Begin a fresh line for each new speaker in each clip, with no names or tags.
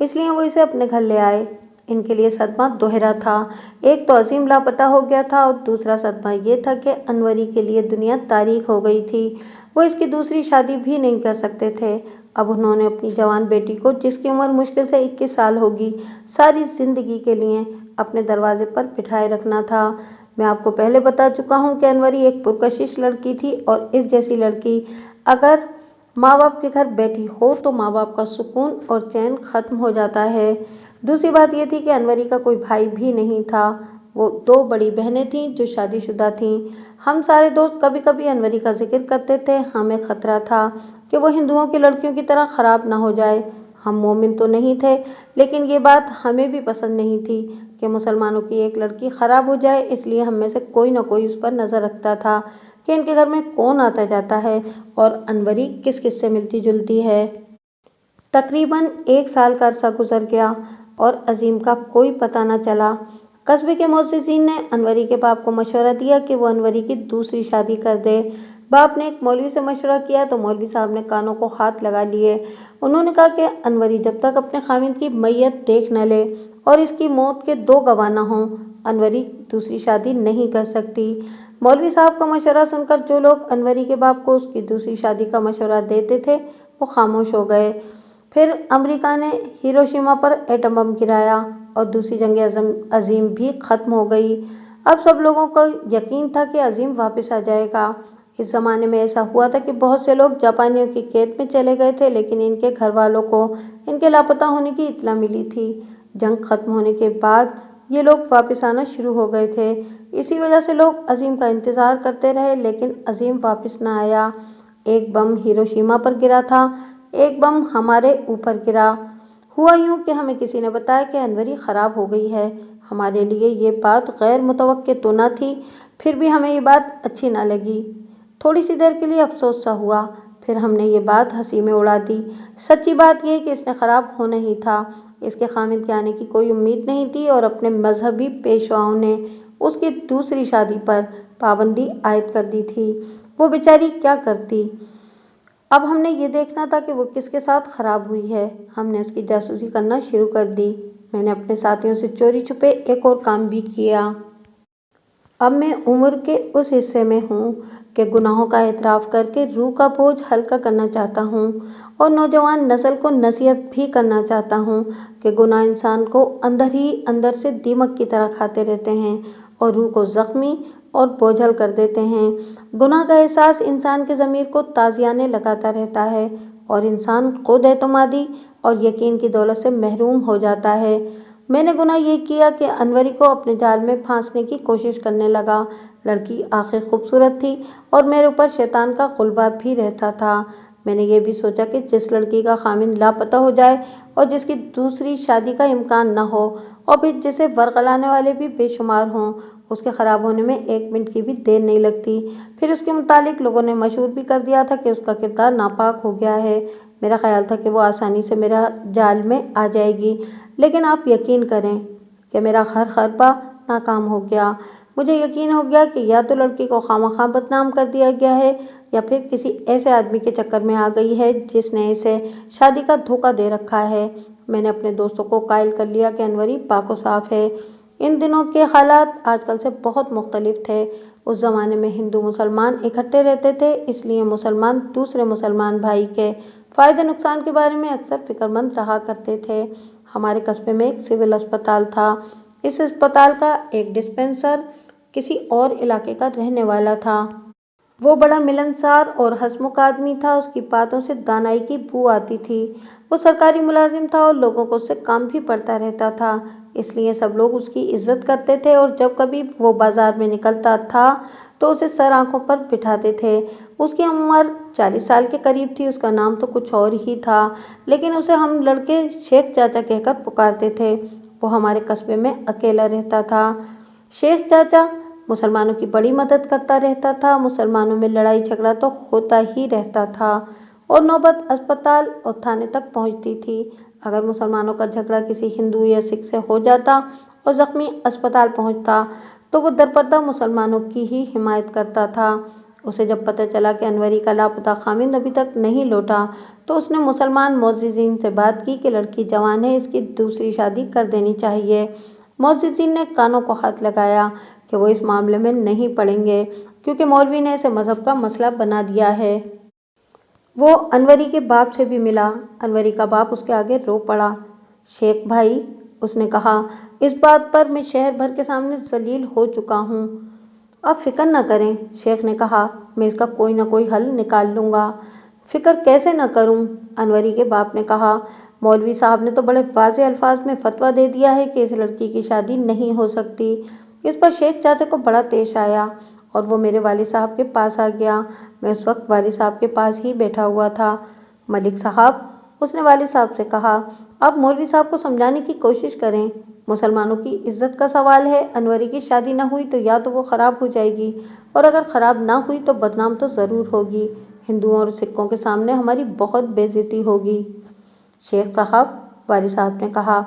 اس لیے وہ اسے اپنے گھر لے آئے۔ ان کے لیے صدمہ دوہرا تھا۔ ایک تو عظیم لاپتہ ہو گیا تھا اور دوسرا صدمہ یہ تھا کہ انوری کے لیے دنیا تاریک ہو گئی تھی۔ وہ اس کی دوسری شادی بھی نہیں کر سکتے تھے۔ اب انہوں نے اپنی جوان بیٹی کو، جس کی عمر مشکل سے 21 سال ہوگی، ساری زندگی کے لیے اپنے دروازے پر بٹھائے رکھنا تھا۔ میں آپ کو پہلے بتا چکا ہوں کہ انوری ایک پرکشش لڑکی تھی، اور اس جیسی لڑکی اگر ماں باپ کے گھر بیٹھی ہو تو ماں باپ کا سکون اور چین ختم ہو جاتا ہے۔ دوسری بات یہ تھی کہ انوری کا کوئی بھائی بھی نہیں تھا۔ وہ 2 بڑی بہنیں تھیں جو شادی شدہ تھیں۔ ہم سارے دوست کبھی کبھی انوری کا ذکر کرتے تھے۔ ہمیں خطرہ تھا کہ وہ ہندوؤں کی لڑکیوں کی طرح خراب نہ ہو جائے۔ ہم مومن تو نہیں تھے، لیکن یہ بات ہمیں بھی پسند نہیں تھی کہ مسلمانوں کی ایک لڑکی خراب ہو جائے، اس لیے ہم میں سے کوئی نہ کوئی اس پر نظر رکھتا تھا کہ ان کے گھر میں کون آتا جاتا ہے اور انوری کس کس سے ملتی جلتی ہے۔ تقریباً 1 سال کا عرصہ گزر گیا اور عظیم کا کوئی پتہ نہ چلا۔ قصبے کے معززین نے انوری کے باپ کو مشورہ دیا کہ وہ انوری کی دوسری شادی کر دے۔ باپ نے ایک مولوی سے مشورہ کیا تو مولوی صاحب نے کانوں کو ہاتھ لگا لیے۔ انہوں نے کہا کہ انوری جب تک اپنے خاوند کی میت دیکھ نہ لے اور اس کی موت کے 2 گواہ نہ ہوں، انوری دوسری شادی نہیں کر سکتی۔ مولوی صاحب کا مشورہ سن کر جو لوگ انوری کے باپ کو اس کی دوسری شادی کا مشورہ دیتے تھے وہ خاموش ہو گئے۔ پھر امریکہ نے ہیروشیما پر ایٹم بم گرایا اور دوسری جنگ عظیم بھی ختم ہو گئی۔ اب سب لوگوں کو یقین تھا کہ عظیم واپس آ جائے گا۔ اس زمانے میں ایسا ہوا تھا کہ بہت سے لوگ جاپانیوں کی قید میں چلے گئے تھے، لیکن ان کے گھر والوں کو ان کے لاپتہ ہونے کی اطلاع ملی تھی۔ جنگ ختم ہونے کے بعد یہ لوگ واپس آنا شروع ہو گئے تھے۔ اسی وجہ سے لوگ عظیم کا انتظار کرتے رہے، لیکن عظیم واپس نہ آیا۔ ایک بم ہیروشیما پر گرا تھا، ایک بم ہمارے اوپر گرا۔ ہوا یوں کہ ہمیں کسی نے بتایا کہ انوری خراب ہو گئی ہے۔ ہمارے لیے یہ بات غیر متوقع تو نہ تھی، پھر بھی ہمیں یہ بات اچھی نہ لگی۔ تھوڑی سی دیر کے لیے افسوس سا ہوا، پھر ہم نے یہ بات ہنسی میں اڑا دی۔ سچی بات یہ کہ اس نے خراب ہونا ہی تھا۔ اس کے خاوند کے آنے کی کوئی امید نہیں تھی اور اپنے مذہبی پیشواؤں نے اس کی دوسری شادی پر پابندی عائد کر دی تھی۔ وہ بیچاری کیا کرتی؟ اب ہم نے یہ دیکھنا تھا کہ وہ کس کے ساتھ خراب ہوئی ہے۔ ہم نے اس کی جاسوسی کرنا شروع کر دی۔ میں نے اپنے ساتھیوں سے چوری چھپے ایک اور کام بھی کیا۔ اب میں عمر کے اس حصے میں ہوں کہ گناہوں کا اعتراف کر کے روح کا بوجھ ہلکا کرنا چاہتا ہوں، اور نوجوان نسل کو نصیحت بھی کرنا چاہتا ہوں کہ گناہ انسان کو اندر ہی اندر سے دیمک کی طرح کھاتے رہتے ہیں اور روح کو زخمی اور بوجھل کر دیتے ہیں۔ گناہ کا احساس انسان کے ضمیر کو تازیانے لگاتا رہتا ہے اور انسان خود اعتمادی اور یقین کی دولت سے محروم ہو جاتا ہے۔ میں نے گناہ یہ کیا کہ انوری کو اپنے جال میں پھانسنے کی کوشش کرنے لگا۔ لڑکی آخر خوبصورت تھی اور میرے اوپر شیطان کا غلبہ بھی رہتا تھا۔ میں نے یہ بھی سوچا کہ جس لڑکی کا خاوند لاپتہ ہو جائے اور جس کی دوسری شادی کا امکان نہ ہو اور پھر جسے ورغلانے والے بھی بے شمار ہوں، اس کے خراب ہونے میں 1 منٹ کی بھی دیر نہیں لگتی۔ پھر اس کے متعلق لوگوں نے مشہور بھی کر دیا تھا کہ اس کا کردار ناپاک ہو گیا ہے۔ میرا خیال تھا کہ وہ آسانی سے میرا جال میں آ جائے گی، لیکن آپ یقین کریں کہ میرا ہر حربہ ناکام ہو گیا۔ مجھے یقین ہو گیا کہ یا تو لڑکی کو خواہ بدنام کر دیا گیا ہے یا پھر کسی ایسے آدمی کے چکر میں آ گئی ہے جس نے اسے شادی کا دھوکہ دے رکھا ہے۔ میں نے اپنے دوستوں کو قائل کر لیا کہ انوری پاک و صاف ہے۔ ان دنوں کے حالات آج کل سے بہت مختلف تھے۔ اس زمانے میں ہندو مسلمان اکٹھے رہتے تھے، اس لیے مسلمان دوسرے مسلمان بھائی کے فائدے نقصان کے بارے میں اکثر فکر مند رہا کرتے تھے۔ ہمارے قصبے میں ایک سول اسپتال تھا۔ اس اسپتال کا ایک ڈسپنسر کسی اور علاقے کا رہنے والا تھا۔ وہ بڑا ملنسار اور ہنسمکھ آدمی تھا۔ اس کی باتوں سے دانائی کی بو آتی تھی۔ وہ سرکاری ملازم تھا اور لوگوں کو اس سے کام بھی پڑتا رہتا تھا، اس لیے سب لوگ اس کی عزت کرتے تھے اور جب کبھی وہ بازار میں نکلتا تھا تو اسے سر آنکھوں پر بٹھاتے تھے۔ اس کی عمر 40 سال کے قریب تھی۔ اس کا نام تو کچھ اور ہی تھا، لیکن اسے ہم لڑکے شیخ چاچا کہہ کر پکارتے تھے۔ وہ ہمارے قصبے میں اکیلا رہتا تھا۔ شیخ چاچا مسلمانوں کی بڑی مدد کرتا رہتا تھا۔ مسلمانوں میں لڑائی جھگڑا تو ہوتا ہی رہتا تھا اور نوبت اسپتال اور تھانے تک پہنچتی تھی۔ اگر مسلمانوں کا جھگڑا کسی ہندو یا سکھ سے ہو جاتا اور زخمی اسپتال پہنچتا تو وہ درپردہ مسلمانوں کی ہی حمایت کرتا تھا۔ اسے جب پتہ چلا کہ انوری کا لاپتہ خامند ابھی تک نہیں لوٹا تو اس نے مسلمان معززین سے بات کی کہ لڑکی جوان ہے، اس کی دوسری شادی کر دینی چاہیے۔ معززین نے کانوں کو ہاتھ لگایا کہ وہ اس معاملے میں نہیں پڑیں گے کیونکہ مولوی نے اسے مذہب کا مسئلہ بنا دیا ہے۔ وہ انوری کے باپ سے بھی ملا۔ انوری کا باپ اس کے آگے رو پڑا۔ شیخ بھائی، اس نے کہا، اس بات پر میں شہر بھر کے سامنے ذلیل ہو چکا ہوں۔ آپ فکر نہ کریں، شیخ نے کہا، میں اس کا کوئی نہ کوئی حل نکال لوں گا۔ فکر کیسے نہ کروں؟ انوری کے باپ نے کہا، مولوی صاحب نے تو بڑے واضح الفاظ میں فتویٰ دے دیا ہے کہ اس لڑکی کی شادی نہیں ہو سکتی۔ اس پر شیخ چاچا کو بڑا طیش آیا اور وہ میرے والد صاحب کے پاس آ گیا۔ میں اس وقت والد صاحب کے پاس ہی بیٹھا ہوا تھا۔ ملک صاحب، اس نے والد صاحب سے کہا، آپ مولوی صاحب کو سمجھانے کی کوشش کریں۔ مسلمانوں کی عزت کا سوال ہے۔ انوری کی شادی نہ ہوئی تو یا تو وہ خراب ہو جائے گی اور اگر خراب نہ ہوئی تو بدنام تو ضرور ہوگی۔ ہندوؤں اور سکھوں کے سامنے ہماری بہت بے عزتی ہوگی۔ شیخ صاحب، والد صاحب نے کہا،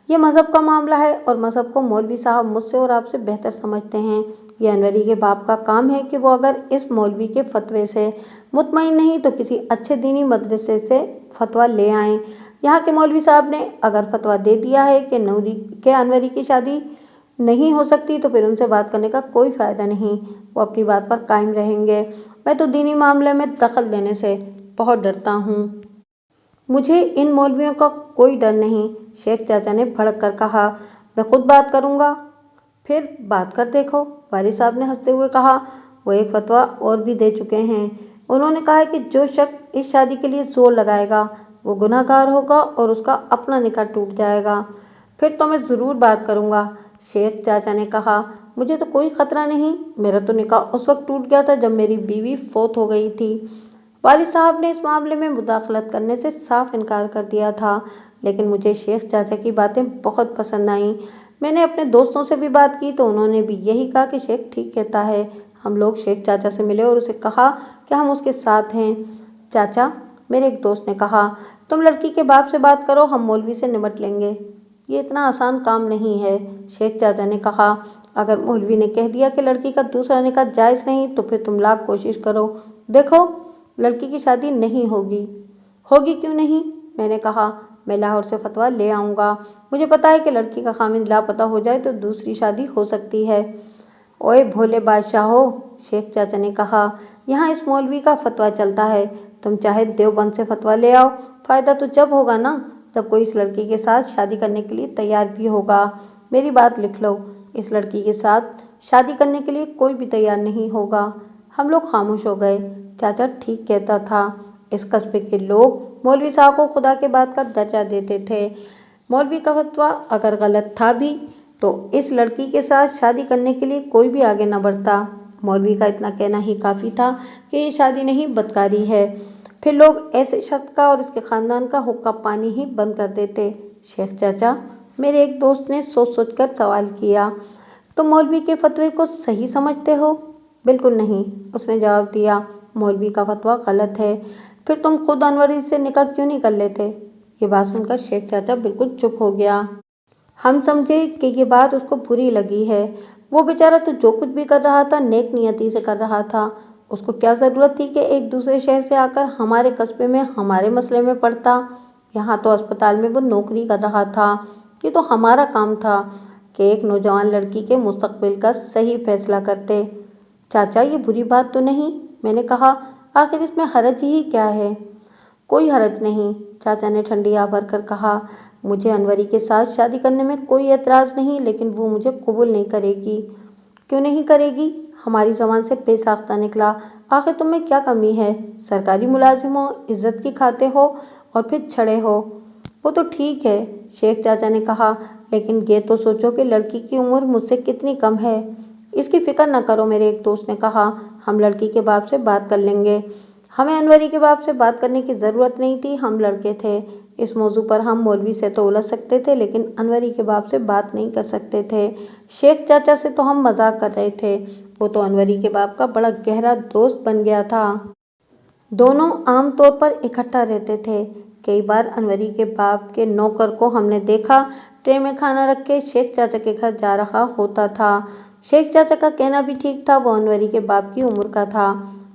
یہ مذہب کا معاملہ ہے اور مذہب کو مولوی صاحب مجھ سے اور آپ سے بہتر سمجھتے ہیں۔ یہ انوری کے باپ کا کام ہے کہ وہ اگر اس مولوی کے فتوے سے مطمئن نہیں تو کسی اچھے دینی مدرسے سے فتویٰ لے آئیں۔ یہاں کے مولوی صاحب نے اگر فتویٰ دے دیا ہے کہ انوری کی شادی نہیں ہو سکتی تو پھر ان سے بات کرنے کا کوئی فائدہ نہیں۔ وہ اپنی بات پر قائم رہیں گے۔ میں تو دینی معاملے میں دخل دینے سے بہت ڈرتا ہوں۔ مجھے ان مولویوں کا کوئی ڈر نہیں۔ شیخ چاچا نے بھڑک کر کہا، میں خود بات کروں گا۔ پھر بات کر دیکھو، والد صاحب نے ہنستے ہوئے کہا۔ وہ ایک فتویٰ اور بھی دے چکے ہیں۔ انہوں نے کہا ہے کہ جو شخص اس شادی کے لیے زور لگائے گا وہ گناہ گار ہوگا اور اس کا اپنا نکاح ٹوٹ جائے گا۔ پھر تو میں ضرور بات کروں گا۔ شیخ چاچا نے کہا، مجھے تو کوئی خطرہ نہیں، میرا تو نکاح اس وقت ٹوٹ گیا تھا جب میری بیوی فوت ہو گئی تھی۔ والد صاحب نے اس معاملے میں مداخلت کرنے سے صاف انکار کر دیا تھا، لیکن مجھے شیخ چاچا کی باتیں بہت پسند آئیں۔ میں نے اپنے دوستوں سے بھی بات کی تو انہوں نے بھی یہی کہا کہ شیخ ٹھیک کہتا ہے۔ ہم لوگ شیخ چاچا سے ملے اور اسے کہا کہ ہم اس کے ساتھ ہیں۔ چاچا، میرے ایک دوست نے کہا، تم لڑکی کے باپ سے بات کرو، ہم مولوی سے نمٹ لیں گے۔ یہ اتنا آسان کام نہیں ہے، شیخ چاچا نے کہا۔ اگر مولوی نے کہہ دیا کہ لڑکی کا دوسرا نکاح جائز نہیں تو پھر تم لاکھ کوشش کرو، دیکھو لڑکی کی شادی نہیں ہوگی۔ ہوگی کیوں نہیں؟ میں نے کہا، میں لاہور سے فتویٰ لے آؤں گا۔ مجھے پتا ہے کہ لڑکی کا خامند لاپتہ ہو جائے تو دوسری شادی ہو سکتی ہے۔ اوئے بھولے بادشاہو، شیخ چاچا نے کہا، یہاں اس مولوی کا فتویٰ چلتا ہے، تم چاہے دیوبند سے فتویٰ لے آؤ، فائدہ تو جب ہوگا نا جب کوئی اس لڑکی کے ساتھ شادی کرنے کے لیے تیار بھی ہوگا۔ میری بات لکھ لو، اس لڑکی کے ساتھ شادی کرنے کے لیے کوئی بھی تیار نہیں ہوگا۔ ہم لوگ خاموش ہو گئے۔ چاچا ٹھیک کہتا تھا۔ اس قصبے کے لوگ مولوی صاحب کو خدا کے بعد کا درجہ دیتے تھے۔ مولوی کا فتویٰ اگر غلط تھا بھی تو اس لڑکی کے ساتھ شادی کرنے کے لیے کوئی بھی آگے نہ بڑھتا۔ مولوی کا اتنا کہنا ہی کافی تھا کہ یہ شادی نہیں بدکاری ہے، پھر لوگ ایسے شخص کا اور اس کے خاندان کا حقہ پانی ہی بند کر دیتے۔ شیخ چاچا، میرے ایک دوست نے سوچ سوچ کر سوال کیا، تم مولوی کے فتوے کو صحیح سمجھتے ہو؟ بالکل نہیں، اس نے جواب دیا، مولوی کا فتویٰ غلط ہے۔ پھر تم خود انوری سے نکاح کیوں نہیں کر لیتے؟ یہ بات سن کر شیخ چاچا بالکل چپ ہو گیا۔ ہم سمجھے کہ یہ بات اس کو بری لگی ہے۔ وہ بیچارہ تو جو کچھ بھی کر رہا تھا نیک نیتی سے کر رہا تھا۔ اس کو کیا ضرورت تھی کہ ایک دوسرے شہر سے آ کر ہمارے قصبے میں ہمارے مسئلے میں پڑتا؟ یہاں تو اسپتال میں وہ نوکری کر رہا تھا۔ یہ تو ہمارا کام تھا کہ ایک نوجوان لڑکی کے مستقبل کا صحیح فیصلہ کرتے۔ چاچا، یہ بری بات تو نہیں؟ میں نے کہا، آخر اس میں حرج ہی کیا ہے؟ کوئی حرج نہیں، چاچا نے ٹھنڈی آہ بھر کر کہا، مجھے انوری کے ساتھ شادی کرنے میں کوئی اعتراض نہیں، لیکن وہ مجھے قبول نہیں کرے گی۔ کیوں نہیں کرے گی؟ ہماری زبان سے بے ساختہ نکلا، آخر تم میں کیا کمی ہے؟ سرکاری ملازم ہو، عزت کی کھاتے ہو اور پھر چھڑے ہو۔ وہ تو ٹھیک ہے، شیخ چاچا نے کہا، لیکن یہ تو سوچو کہ لڑکی کی عمر مجھ سے کتنی کم ہے۔ اس کی فکر نہ کرو، میرے ایک دوست نے کہا، ہم لڑکی کے باپ سے بات کر لیں گے۔ ہمیں انوری کے باپ سے بات کرنے کی ضرورت نہیں تھی، ہم لڑکے تھے۔ اس موضوع پر ہم مولوی سے تو الجھ سکتے تھے لیکن انوری کے باپ سے بات نہیں کر سکتے تھے۔ شیخ چاچا سے تو ہم مذاق کر رہے تھے، وہ تو انوری کے باپ کا بڑا گہرا دوست بن گیا تھا۔ دونوں عام طور پر اکٹھا رہتے تھے۔ کئی بار انوری کے باپ کے نوکر کو ہم نے دیکھا ٹرے میں کھانا رکھ کے شیخ چاچا کے گھر جا رہا ہوتا تھا۔ شیخ چاچا کا کہنا بھی ٹھیک تھا، وہ انوری کے باپ کی عمر کا تھا۔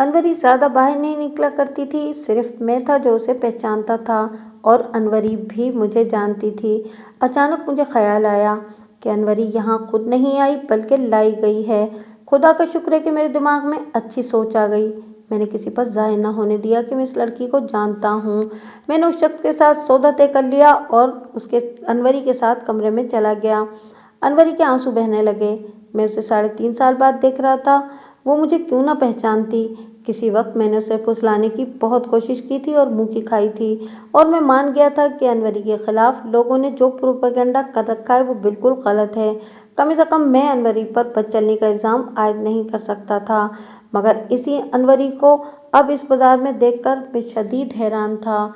انوری زیادہ باہر نہیں نکلا کرتی تھی، صرف میں تھا جو اسے پہچانتا تھا اور انوری بھی مجھے جانتی تھی۔ اچانک مجھے خیال آیا کہ انوری یہاں خود نہیں آئی بلکہ لائی گئی ہے۔ خدا کا شکر ہے کہ میرے دماغ میں اچھی سوچ آ گئی۔ میں نے کسی پر ظاہر نہ ہونے دیا کہ میں اس لڑکی کو جانتا ہوں۔ میں نے اس شخص کے ساتھ سودا طے کر لیا اور انوری کے ساتھ کمرے میں چلا گیا۔ انوری کے آنسو بہنے لگے۔ میں اسے 3.5 سال بعد دیکھ رہا تھا۔ وہ مجھے کیوں نہ پہچانتی؟ کسی وقت میں نے اسے پھسلانے کی بہت کوشش کی تھی اور منہ کی کھائی تھی، اور میں مان گیا تھا کہ انوری کے خلاف لوگوں نے جو پروپیگنڈا کر رکھا ہے وہ بالکل غلط ہے۔ کم سے کم میں انوری پر بد چلنے کا الزام عائد نہیں کر سکتا تھا، مگر اسی انوری کو اب اس بازار میں دیکھ کر میں شدید حیران تھا۔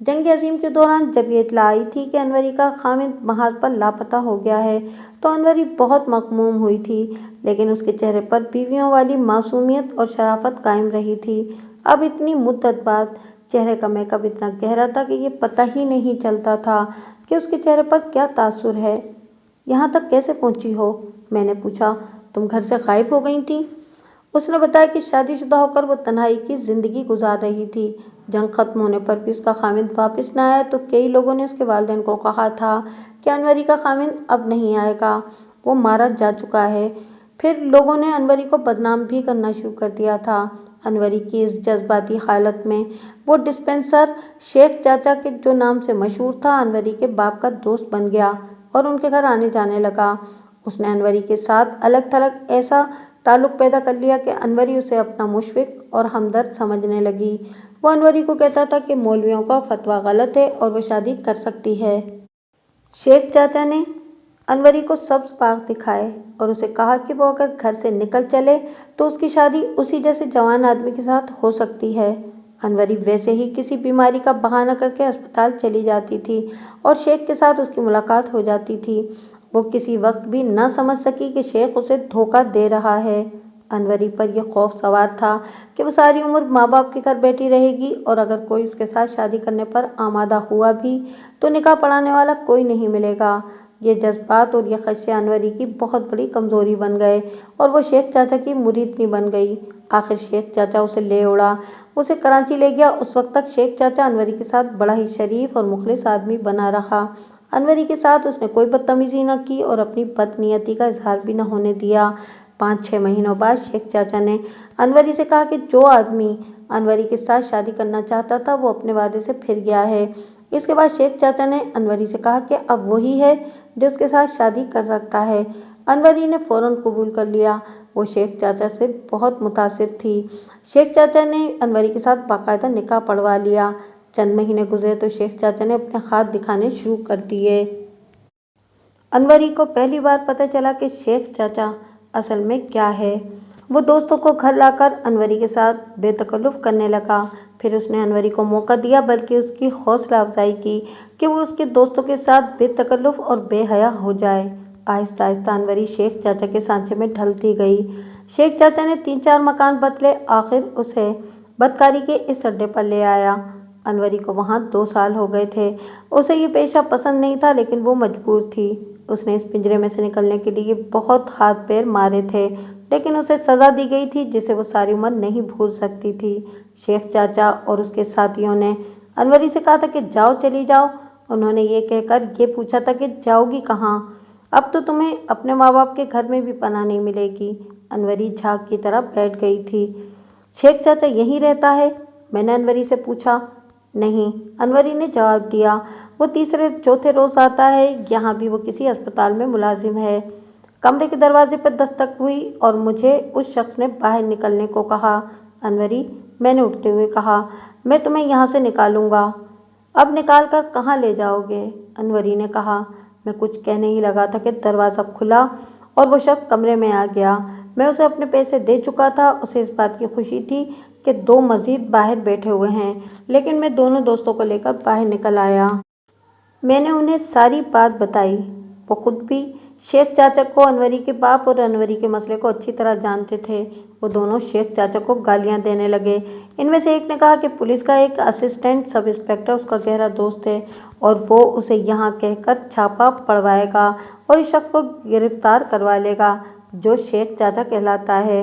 جنگ عظیم کے دوران جب یہ اطلاع آئی تھی کہ انوری کا خاوند محاذ پر لاپتہ ہو گیا ہے تو انوری بہت مغموم ہوئی تھی، لیکن اس کے چہرے پر بیویوں والی معصومیت اور شرافت قائم رہی تھی۔ اب اتنی مدت بعد چہرے کا میک اپ اتنا گہرا تھا کہ یہ پتہ ہی نہیں چلتا تھا کہ اس کے چہرے پر کیا تاثر ہے۔ یہاں تک کیسے پہنچی ہو؟ میں نے پوچھا۔ تم گھر سے غائب ہو گئی تھی؟ اس نے بتایا کہ شادی شدہ ہو کر وہ تنہائی کی زندگی گزار رہی تھی۔ جنگ ختم ہونے پر بھی اس کا خاوند واپس نہ آیا تو کئی لوگوں نے اس کے والدین کو کہا تھا کہ انوری کا خاوند اب نہیں آئے گا، وہ مارا جا چکا ہے۔ پھر لوگوں نے انوری کو بدنام بھی کرنا شروع کر دیا تھا۔ انوری کی اس جذباتی حالت میں وہ ڈسپنسر شیخ چاچا کے جو نام سے مشہور تھا انوری کے باپ کا دوست بن گیا اور ان کے گھر آنے جانے لگا۔ اس نے انوری کے ساتھ الگ تھلگ ایسا تعلق پیدا کر لیا کہ انوری اسے اپنا مشفق اور ہمدرد سمجھنے لگی۔ وہ انوری کو کہتا تھا کہ مولویوں کا فتویٰ غلط ہے اور وہ شادی کر سکتی ہے۔ شیخ چاچا نے انوری کو سبز باغ دکھائے اور اسے کہا کہ وہ اگر گھر سے نکل چلے تو اس کی شادی اسی جیسے جوان آدمی کے ساتھ ہو سکتی ہے۔ انوری ویسے ہی کسی بیماری کا بہانہ کر کے اسپتال چلی جاتی تھی اور شیخ کے ساتھ اس کی ملاقات ہو جاتی تھی۔ وہ کسی وقت بھی نہ سمجھ سکی کہ شیخ اسے دھوکہ دے رہا ہے۔ انوری پر یہ خوف سوار تھا کہ وہ ساری عمر ماں باپ کے گھر بیٹھی رہے گی اور اگر کوئی اس کے ساتھ شادی کرنے پر آمادہ ہوا بھی تو نکاح پڑھانے والا کوئی نہیں ملے گا۔ یہ جذبات اور یہ خدشے انوری کی بہت بڑی کمزوری بن گئے اور وہ شیخ چاچا کی مریدنی بن گئی۔ آخر شیخ چاچا اسے لے اڑا، اسے کراچی لے گیا۔ اس وقت تک شیخ چاچا انوری کے ساتھ بڑا ہی شریف اور مخلص آدمی بنا رہا۔ انوری کے ساتھ اس نے کوئی بدتمیزی نہ کی اور اپنی بد نیتی کا اظہار بھی نہ ہونے دیا۔ 5-6 مہینوں بعد شیخ چاچا نے انوری سے کہا کہ جو آدمی انوری کے ساتھ شادی کرنا چاہتا تھا وہ اپنے وعدے سے پھر گیا ہے۔ اس کے بعد شیخ چاچا نے انوری سے کہا کہ اب وہی ہے جو اس کے ساتھ شادی کر سکتا ہے۔ انوری نے فوراً قبول کر لیا۔ وہ شیخ چاچا سے بہت متاثر تھی۔ شیخ چاچا نے انوری کے ساتھ باقاعدہ نکاح پڑھوا لیا۔ چند مہینے گزرے تو شیخ چاچا نے اپنے خط دکھانے شروع کر دیے۔ انوری کو پہلی بار پتہ چلا کہ شیخ چاچا اصل میں کیا ہے۔ وہ دوستوں کو گھر لا کر انوری کے ساتھ بے تکلف کرنے لگا۔ پھر اس نے انوری کو موقع دیا بلکہ اس کی حوصلہ افزائی کی کہ وہ اس کے دوستوں کے ساتھ بے تکلف اور بے حیا ہو جائے۔ آہستہ آہستہ انوری شیخ چاچا کے سانچے میں ڈھلتی گئی۔ شیخ چاچا نے 3-4 مکان بدلے، آخر اسے بدکاری کے اس اڈے پر لے آیا۔ انوری کو وہاں 2 سال ہو گئے تھے۔ اسے یہ پیشہ پسند نہیں تھا لیکن وہ مجبور تھی۔ اس نے اس پنجرے میں سے نکلنے کے لیے بہت ہاتھ پیر مارے تھے لیکن اسے سزا دی گئی تھی جسے وہ ساری عمر نہیں بھول سکتی تھی۔ شیخ چاچا اور اس کے ساتھیوں نے انوری سے کہا تھا کہ جاؤ، چلی جاؤ۔ انہوں نے یہ کہہ کر یہ پوچھا تھا کہ جاؤ گی کہاں؟ اب تو تمہیں اپنے ماں باپ کے گھر میں بھی پناہ نہیں ملے گی۔ انوری جھاگ کی طرح بیٹھ گئی تھی۔ شیخ چاچا یہیں رہتا ہے؟ میں نے انوری سے پوچھا۔ نہیں، انوری نے جواب دیا، وہ 3-4 روز آتا ہے، یہاں بھی وہ کسی اسپتال میں ملازم ہے۔ کمرے کے دروازے پر دستک ہوئی اور مجھے اس شخص نے باہر نکلنے کو کہا۔ انوری، میں نے اٹھتے ہوئے کہا، میں تمہیں یہاں سے نکالوں گا۔ اب نکال کر کہاں لے جاؤ گے؟ انوری نے کہا۔ میں کچھ کہنے ہی لگا تھا کہ دروازہ کھلا اور وہ شخص کمرے میں آ گیا۔ میں اسے اپنے پیسے دے چکا تھا۔ اسے اس بات کی خوشی تھی کہ 2 مزید باہر بیٹھے ہوئے ہیں، لیکن میں دونوں دوستوں کو لے کر باہر نکل آیا۔ میں نے انہیں ساری بات بتائی۔ وہ خود بھی شیخ چاچا کو، انوری کے باپ اور انوری کے مسئلے کو اچھی طرح جانتے تھے۔ وہ دونوں شیخ چاچا کو گالیاں دینے لگے۔ ان میں سے ایک نے کہا کہ پولیس کا ایک اسسٹنٹ سب انسپکٹر اس کا گہرا دوست ہے اور وہ اسے یہاں کہہ کر چھاپا پڑوائے گا اور اس شخص کو گرفتار کروا لے گا جو شیخ چاچا کہلاتا ہے۔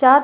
4